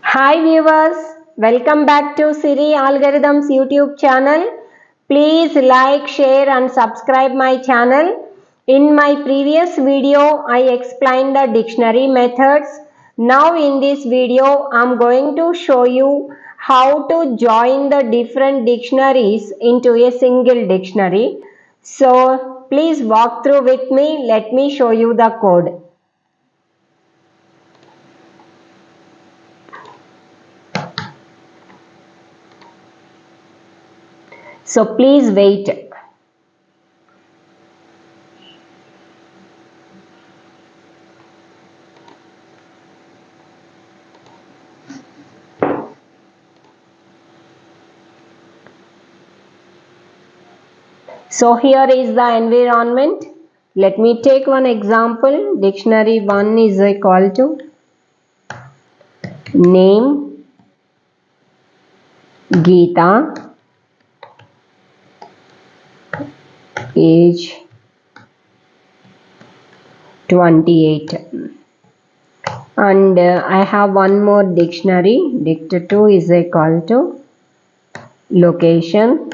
Hi viewers, welcome back to Siri Algorithms YouTube channel. Please like, share and subscribe my channel. In my previous video, I explained the dictionary methods. Now in this video, I am going to show you how to join the different dictionaries into a single dictionary. So please walk through with me. Let me show you the code. So please wait. So here is the environment. Let me take one example. Dictionary 1 is equal to name Geeta, age 28, and I have one more dictionary. Dict 2 is equal to location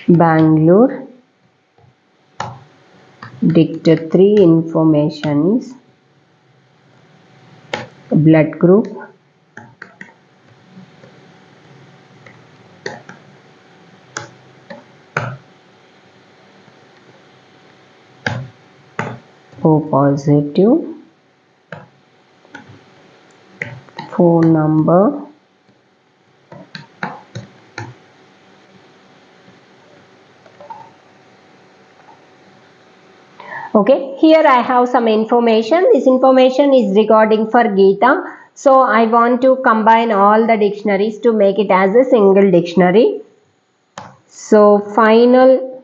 Bangalore. Dict 3 information is blood group, O positive, phone number, okay. Here I have some information. This information is regarding for Geeta. So I want to combine all the dictionaries to make it as a single dictionary. So final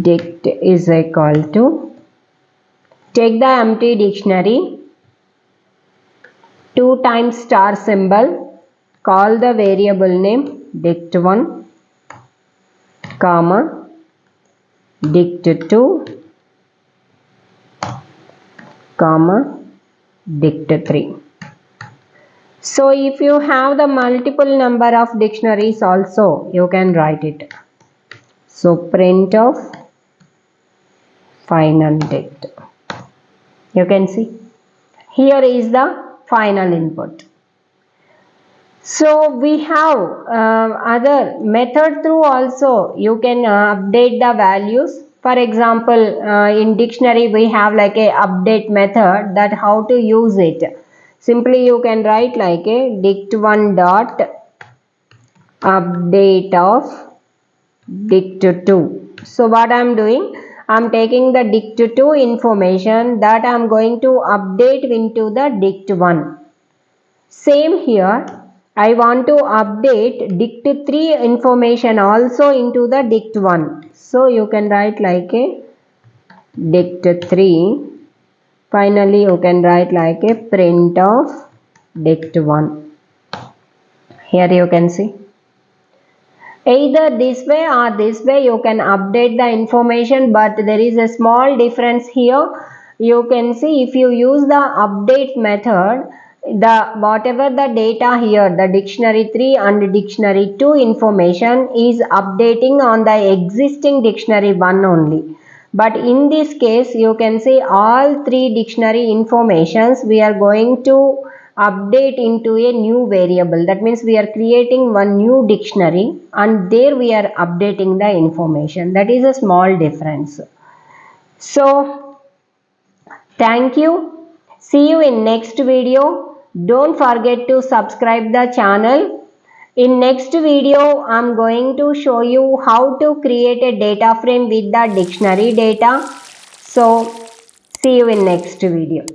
dict is equal to, take the empty dictionary, 2 times star symbol, call the variable name dict1, comma, dict2, comma, dict3. So if you have the multiple number of dictionaries also, you can write it. So print of final dict. You can see here is the final input. So we have other method through also you can update the values. For example, in dictionary we have like a update method, that how to use it. Simply you can write like a dict1 dot update of dict2. So what I am doing, I am taking the dict2 information that I am going to update into the dict1. Same here, I want to update dict3 information also into the dict1. So you can write like a dict3. Finally you can write like a print of dict1. Here you can see. Either this way or this way you can update the information, but there is a small difference here. You can see if you use the update method, the whatever the data here, the dictionary 3 and dictionary 2 information is updating on the existing dictionary 1 only. But in this case you can see all 3 dictionary informations we are going to update into a new variable. That means we are creating one new dictionary and there we are updating the information. That is a small difference. So thank you. See you in next video. Don't forget to subscribe the channel. In next video, I am going to show you how to create a data frame with the dictionary data. So see you in next video.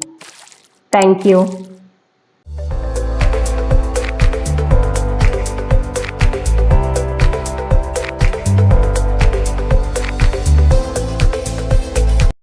Thank you.